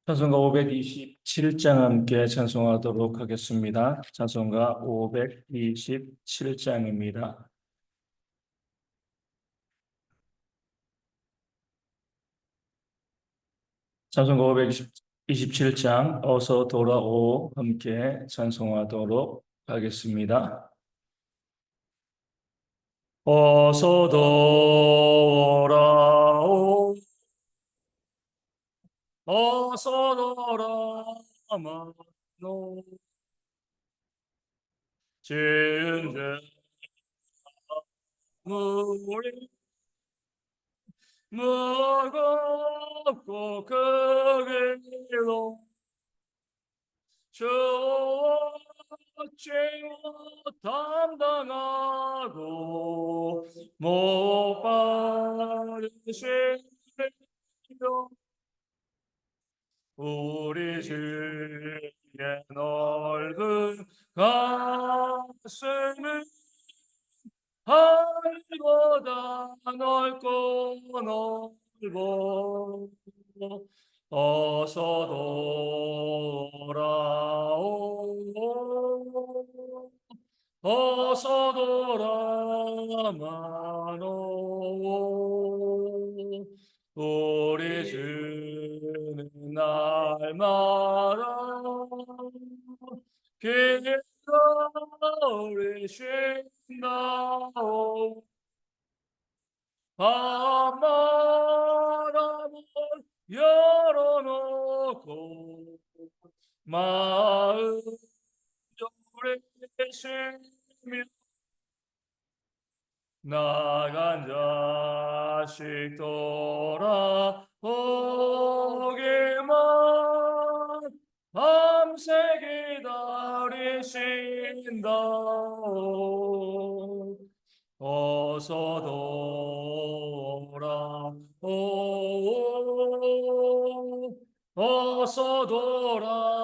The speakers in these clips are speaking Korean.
찬송가 527장 함께 찬송하도록 하겠습니다. 찬송가 527장입니다. 찬송가 527장 어서 돌아오 함께 찬송하도록 하겠습니다. 어서 돌아오 어서 돌아마노 지은 죄 무리 무겁고 그 길로 주와 죄와 담당하고 못 받으시며 우리 주의 넓은 가슴을 하늘보다 넓고 넓어 어서 돌아오 어서 돌아마노 우리 주는 날마다 기다리신다오 밤마다 문 열어놓고 마음 졸이시며 나간 자식 돌아오기만 밤새 기다리신다오 어서 돌아오 어서 돌아마노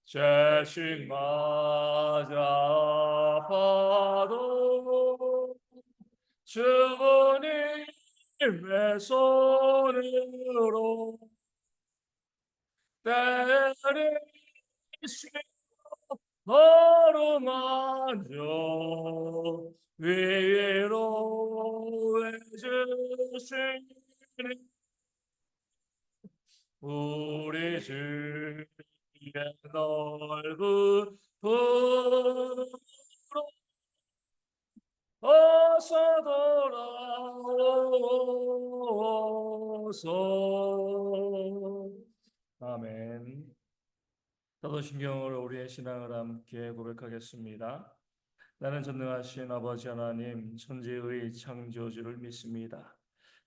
자식 맞아 아파도 주님의 손으로 때리시고 어루만져 위로해 주시니 우리 주의 넓은 품으로 어서 돌아오소서. 아멘. 사도신경으로 우리의 신앙을 함께 고백하겠습니다. 나는 전능하신 아버지 하나님 천지의 창조주를 믿습니다.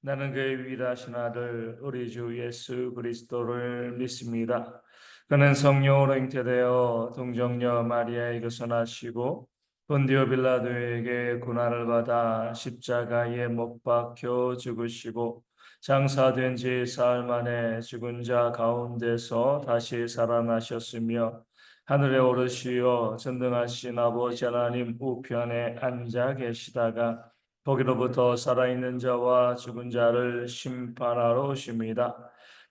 나는 그의 위대하신 아들 우리 주 예수 그리스도를 믿습니다. 그는 성령으로 잉태되어 동정녀 마리아에게서 나시고 본디오 빌라도에게 고난을 받아 십자가에 못 박혀 죽으시고 장사된 지 사흘 만에 죽은 자 가운데서 다시 살아나셨으며 하늘에 오르시어 전능하신 아버지 하나님 우편에 앉아 계시다가 거기로부터 살아있는 자와 죽은 자를 심판하러 오십니다.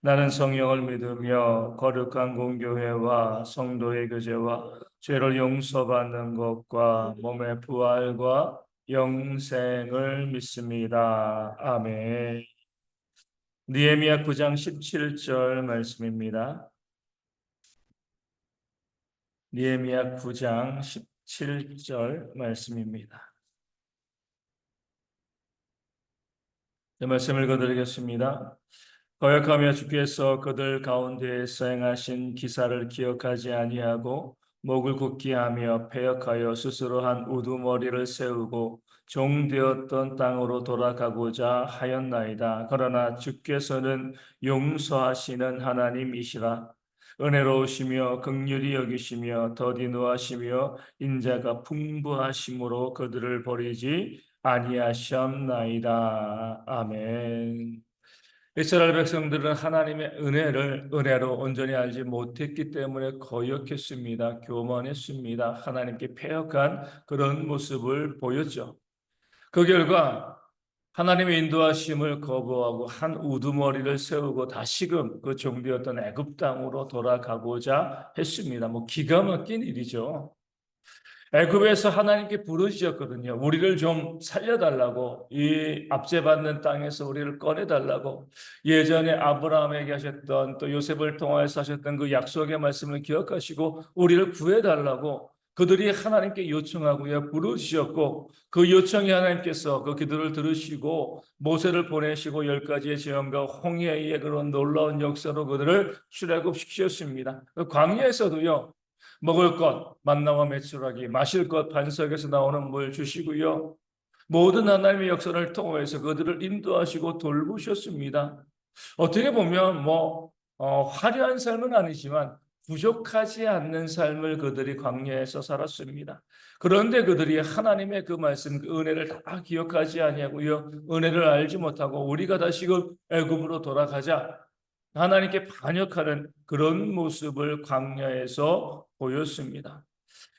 나는 성령을 믿으며 거룩한 공교회와 성도의 교제와 죄를 용서받는 것과 몸의 부활과 영생을 믿습니다. 아멘. 느헤미야 9장 17절 말씀입니다. 느헤미야 9장 17절 말씀입니다. 이 말씀 읽어드리겠습니다. 거역하며 주께서 그들 가운데에서 행하신 기사를 기억하지 아니하고 목을 굳게 하며 패역하여 스스로 한 우두머리를 세우고 종되었던 땅으로 돌아가고자 하였나이다. 그러나 주께서는 용서하시는 하나님이시라. 은혜로우시며 긍휼히 여기시며 더디 노하시며 인자가 풍부하심으로 그들을 버리지 아니하셨나이다. 아멘. 이스라엘 백성들은 하나님의 은혜로 온전히 알지 못했기 때문에 거역했습니다. 교만했습니다. 하나님께 패역한 그런 모습을 보였죠. 그 결과 하나님의 인도하심을 거부하고 한 우두머리를 세우고 다시금 그 종되었던 애굽 땅으로 돌아가고자 했습니다. 뭐 기가 막힌 일이죠. 애굽에서 하나님께 부르짖었거든요. 우리를 좀 살려달라고, 이 압제받는 땅에서 우리를 꺼내달라고. 예전에 아브라함에게 하셨던, 또 요셉을 통하여서 하셨던 그 약속의 말씀을 기억하시고 우리를 구해달라고 그들이 하나님께 요청하고요, 부르짖었고, 그 요청이 하나님께서 그 기도를 들으시고 모세를 보내시고 10가지의 재앙과 홍해의 그런 놀라운 역사로 그들을 출애굽시키셨습니다. 그 광야에서도요, 먹을 것, 만나와 메추라기, 마실 것, 반석에서 나오는 물 주시고요. 모든 하나님의 역사를 통해서 그들을 인도하시고 돌보셨습니다. 어떻게 보면 화려한 삶은 아니지만 부족하지 않는 삶을 그들이 광야에서 살았습니다. 그런데 그들이 하나님의 그 말씀, 그 은혜를 다 기억하지 아니하고요, 은혜를 알지 못하고 우리가 다시금 애굽으로 돌아가자, 하나님께 반역하는 그런 모습을 광야에서 보였습니다.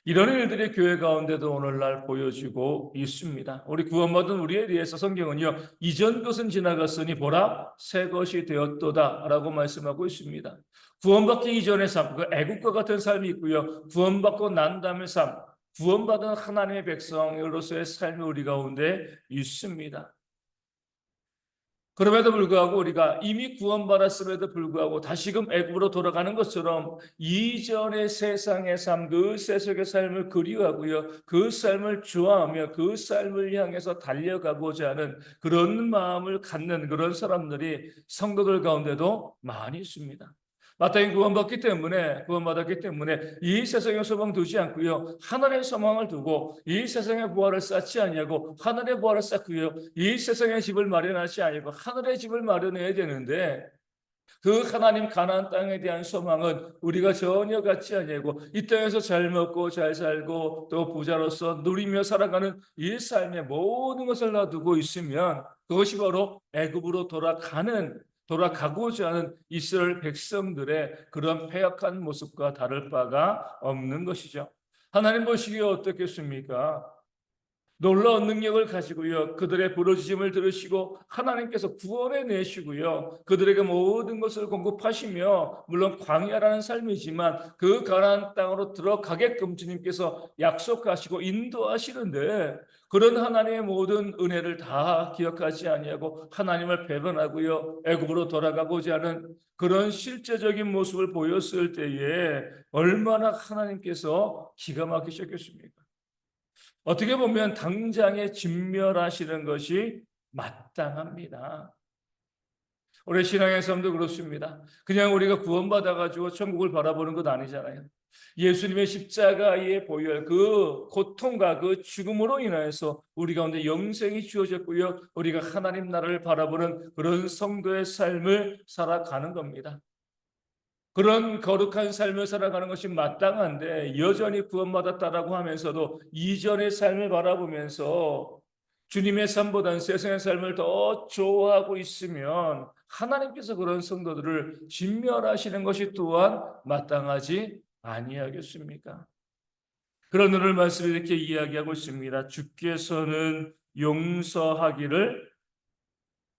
이런 일들이 교회 가운데도 오늘날 보여지고 있습니다. 우리 구원받은 우리에 대해서 성경은요, 이전 것은 지나갔으니 보라 새 것이 되었도다라고 말씀하고 있습니다. 구원받기 이전의 삶, 그 애국과 같은 삶이 있고요, 구원받고 난 다음의 삶, 구원받은 하나님의 백성으로서의 삶이 우리 가운데 있습니다. 그럼에도 불구하고 우리가 이미 구원받았음에도 불구하고 다시금 애굽으로 돌아가는 것처럼 이전의 세상의 삶, 그 세속의 삶을 그리워하고요, 그 삶을 좋아하며 그 삶을 향해서 달려가고자 하는 그런 마음을 갖는 그런 사람들이 성도들 가운데도 많이 있습니다. 마땅히 구원받았기 때문에 이 세상에 소망 두지 않고요, 하늘의 소망을 두고 이 세상의 부활을 쌓지 아니하고 하늘의 부활을 쌓고요, 이 세상의 집을 마련하지 아니고 하늘의 집을 마련해야 되는데, 그 하나님 가나안 땅에 대한 소망은 우리가 전혀 갖지 아니하고 이 땅에서 잘 먹고 잘 살고 또 부자로서 누리며 살아가는 이 삶의 모든 것을 놔두고 있으면 그것이 바로 애굽으로 돌아가고자 하는 이스라엘 백성들의 그런 패역한 모습과 다를 바가 없는 것이죠. 하나님 보시기에 어떻겠습니까? 놀라운 능력을 가지고요, 그들의 부르짖음을 들으시고 하나님께서 구원해 내시고요, 그들에게 모든 것을 공급하시며, 물론 광야라는 삶이지만 그 가나안 땅으로 들어가게끔 주님께서 약속하시고 인도하시는데, 그런 하나님의 모든 은혜를 다 기억하지 아니하고 하나님을 배반하고요, 애굽으로 돌아가고자 하는 그런 실제적인 모습을 보였을 때에 얼마나 하나님께서 기가 막히셨겠습니까? 어떻게 보면 당장에 진멸하시는 것이 마땅합니다. 우리 신앙의 삶도 그렇습니다. 그냥 우리가 구원받아가지고 천국을 바라보는 것 아니잖아요. 예수님의 십자가의 보혈, 그 고통과 그 죽음으로 인하여서 우리 가운데 영생이 주어졌고요, 우리가 하나님 나라를 바라보는 그런 성도의 삶을 살아가는 겁니다. 그런 거룩한 삶을 살아가는 것이 마땅한데, 여전히 구원받았다라고 하면서도 이전의 삶을 바라보면서 주님의 삶보다는 세상의 삶을 더 좋아하고 있으면 하나님께서 그런 성도들을 진멸하시는 것이 또한 마땅하지 아니하겠습니까? 그런 오늘 말씀을 이렇게 이야기하고 있습니다. 주께서는 용서하기를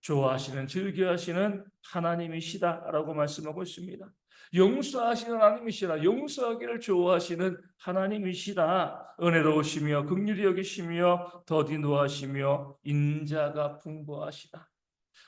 좋아하시는, 즐겨하시는 하나님이시다라고 말씀하고 있습니다. 용서하시는 하나님이시라, 용서하기를 좋아하시는 하나님이시다. 은혜로우시며 긍휼히 여기시며 더디 노하시며 인자가 풍부하시다.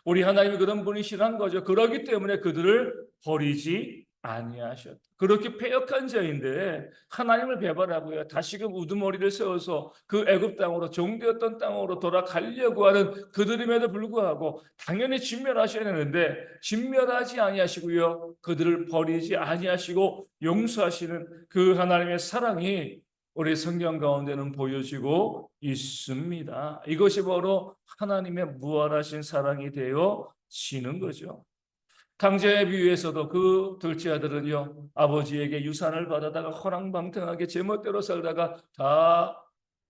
우리 하나님이 그런 분이시란 거죠. 그렇기 때문에 그들을 버리지 아니하셨다. 그렇게 패역한 자인데 하나님을 배반하고요, 다시금 우두머리를 세워서 그 애굽 땅으로, 종되었던 땅으로 돌아가려고 하는 그들임에도 불구하고 당연히 진멸하셔야 되는데 진멸하지 아니하시고요, 그들을 버리지 아니하시고 용서하시는 그 하나님의 사랑이 우리 성경 가운데는 보여지고 있습니다. 이것이 바로 하나님의 무한하신 사랑이 되어지는 거죠. 탕자의 비유에서도 그 둘째 아들은요, 아버지에게 유산을 받아다가 허랑방탕하게 제멋대로 살다가 다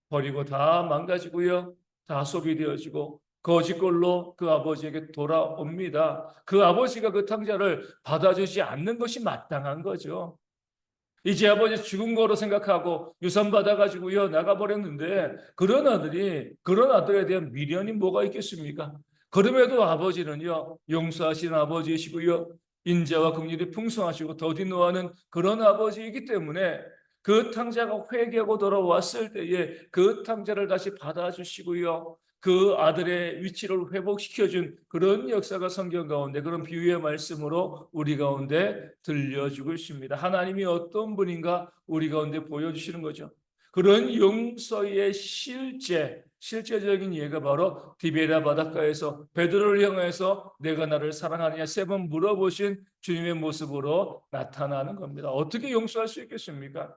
버리고 다 망가지고요, 다 소비되어지고 거지꼴로 그 아버지에게 돌아옵니다. 그 아버지가 그 탕자를 받아주지 않는 것이 마땅한 거죠. 이제 아버지 죽은 거로 생각하고 유산 받아가지고요 나가버렸는데 그런 아들에 대한 미련이 뭐가 있겠습니까? 그럼에도 아버지는요 용서하시는 아버지이시고요 인자와 긍휼이 풍성하시고 더디 노하는 그런 아버지이기 때문에 그 탕자가 회개하고 돌아왔을 때에 그 탕자를 다시 받아주시고요 그 아들의 위치를 회복시켜준 그런 역사가 성경 가운데 그런 비유의 말씀으로 우리 가운데 들려주고 있습니다. 하나님이 어떤 분인가 우리 가운데 보여주시는 거죠. 그런 용서의 실제적인 예가 바로 디베랴 바닷가에서 베드로를 향해서 내가 나를 사랑하느냐 세 번 물어보신 주님의 모습으로 나타나는 겁니다. 어떻게 용서할 수 있겠습니까?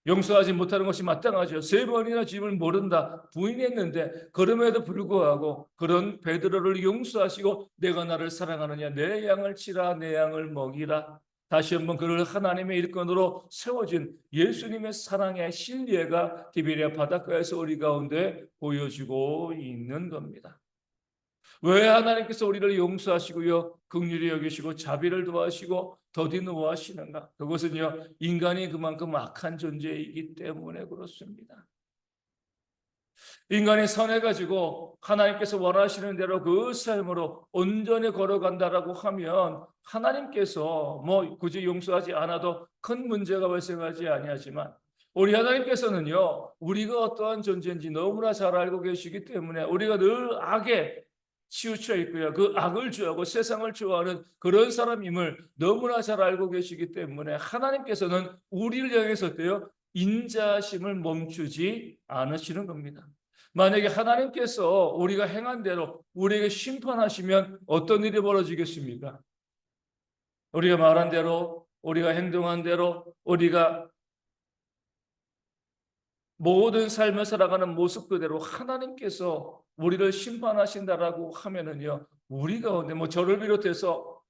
용서하지 못하는 것이 마땅하죠. 세 번이나 주님을 모른다 부인했는데 그럼에도 불구하고 그런 베드로를 용서하시고 내가 나를 사랑하느냐 내 양을 치라 내 양을 먹이라 다시 한번 그를 하나님의 일꾼으로 세워진 예수님의 사랑의 신뢰가 디베랴 바닷가에서 우리 가운데 보여주고 있는 겁니다. 왜 하나님께서 우리를 용서하시고요 긍휼히 여기시고 자비를 도와시고 더디 노하시는가? 그것은요 인간이 그만큼 악한 존재이기 때문에 그렇습니다. 인간이 선해가지고 하나님께서 원하시는 대로 그 삶으로 온전히 걸어간다라고 하면 하나님께서 뭐 굳이 용서하지 않아도 큰 문제가 발생하지 아니하지만 우리 하나님께서는요 우리가 어떠한 존재인지 너무나 잘 알고 계시기 때문에 우리가 늘 악에 치우쳐 있고요. 그 악을 좋아하고 세상을 좋아하는 그런 사람임을 너무나 잘 알고 계시기 때문에 하나님께서는 우리를 향해서 어때요? 인자심을 멈추지 않으시는 겁니다. 만약에 하나님께서 우리가 행한 대로 우리에게 심판하시면 어떤 일이 벌어지겠습니까? 우리가 말한 대로, 우리가 행동한 대로, 우리가 모든 삶을 살아가는 모습 그대로 하나님께서 우리를 심판하신다라고 하면은요, 우리 가운데 뭐 저를 비롯해서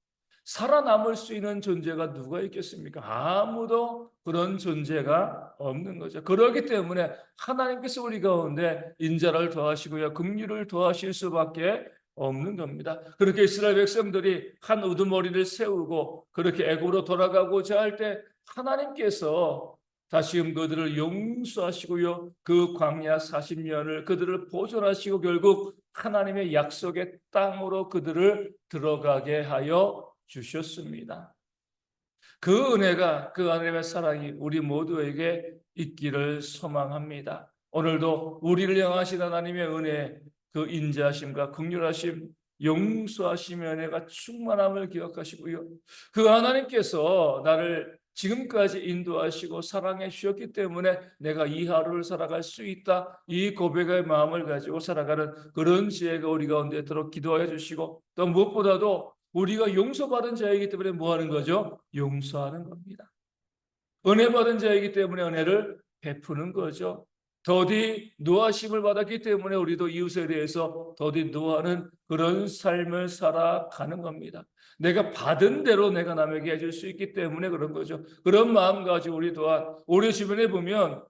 살아남을 수 있는 존재가 누가 있겠습니까? 아무도 그런 존재가 없는 거죠. 그렇기 때문에 하나님께서 우리 가운데 인자를 더하시고요, 긍휼을 더하실 수밖에 없는 겁니다. 그렇게 이스라엘 백성들이 한 우두머리를 세우고 그렇게 애굽으로 돌아가고자 할 때 하나님께서 다시금 그들을 용서하시고요. 그 광야 40년을 그들을 보존하시고 결국 하나님의 약속의 땅으로 그들을 들어가게 하여 주셨습니다. 그 은혜가 그 하나님의 사랑이 우리 모두에게 있기를 소망합니다. 오늘도 우리를 향하신 하나님의 은혜, 그 인자하심과 긍휼하심, 용서하심의 은혜가 충만함을 기억하시고요. 그 하나님께서 나를 지금까지 인도하시고 사랑해 주셨기 때문에 내가 이 하루를 살아갈 수 있다. 이 고백의 마음을 가지고 살아가는 그런 지혜가 우리 가운데 있도록 기도하여 주시고 또 무엇보다도 우리가 용서받은 자이기 때문에 뭐 하는 거죠? 용서하는 겁니다. 은혜 받은 자이기 때문에 은혜를 베푸는 거죠. 더디 노하심을 받았기 때문에 우리도 이웃에 대해서 더디 노하는 그런 삶을 살아가는 겁니다. 내가 받은 대로 내가 남에게 해줄 수 있기 때문에 그런 거죠. 그런 마음 가지고 우리 또한 우리 주변에 보면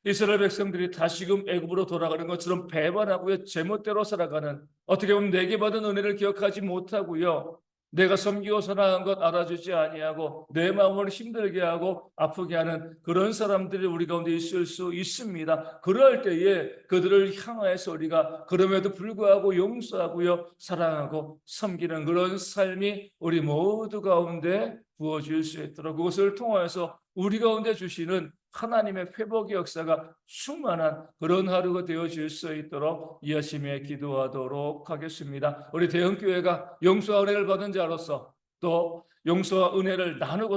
이스라엘 백성들이 다시금 애굽으로 돌아가는 것처럼 배반하고요. 제멋대로 살아가는 어떻게 보면 내게 받은 은혜를 기억하지 못하고요. 내가 섬기고 사랑한 것 알아주지 아니하고 내 마음을 힘들게 하고 아프게 하는 그런 사람들이 우리 가운데 있을 수 있습니다. 그럴 때에 그들을 향하여서 우리가 그럼에도 불구하고 용서하고요. 사랑하고 섬기는 그런 삶이 우리 모두 가운데 부어질 수 있도록 그것을 통하여서 우리 가운데 주시는 하나님의 회복의 역사가 충만한 그런 하루가 되어질 수 있도록 열심히 기도하도록 하겠습니다. 우리 대형교회가 용서와 은혜를 받은 자로서 또 용서와 은혜를 나누고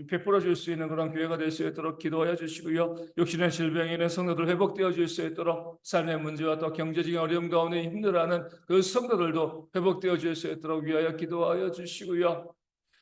베풀어 줄 수 있는 그런 교회가 될 수 있도록 기도하여 주시고요. 육신의 질병에 있는 성도들 회복되어 줄 수 있도록 삶의 문제와 또 경제적인 어려움 가운데 힘들어하는 그 성도들도 회복되어 줄 수 있도록 위하여 기도하여 주시고요.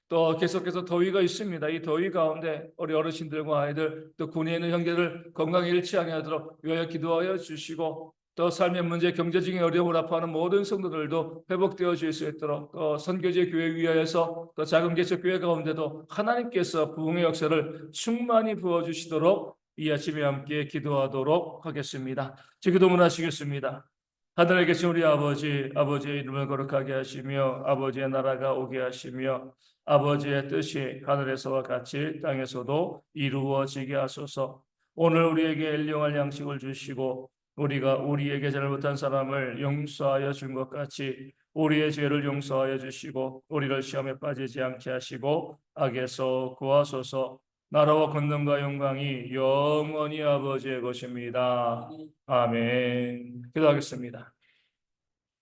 또 계속해서 더위가 있습니다. 이 더위 가운데 우리 어르신들과 아이들 또 군에 있는 형제들 건강에 잃지 아니하도록 위하여 기도하여 주시고 또 삶의 문제 경제적인 어려움을 아파하는 모든 성도들도 회복되어 줄 수 있도록 또 선교제 교회 위하여서 또 작은 개척 교회 가운데도 하나님께서 부흥의 역사를 충만히 부어주시도록 이 아침에 함께 기도하도록 하겠습니다. 기도문 하시겠습니다. 하늘에 계신 우리 아버지, 아버지의 이름을 거룩하게 하시며 아버지의 나라가 오게 하시며 아버지의 뜻이 하늘에서와 같이 땅에서도 이루어지게 하소서. 오늘 우리에게 일용할 양식을 주시고 우리가 우리에게 잘못한 사람을 용서하여 준 것 같이 우리의 죄를 용서하여 주시고 우리를 시험에 빠지지 않게 하시고 악에서 구하소서. 나라와 권능과 영광이 영원히 아버지의 것입니다. 아멘. 기도하겠습니다.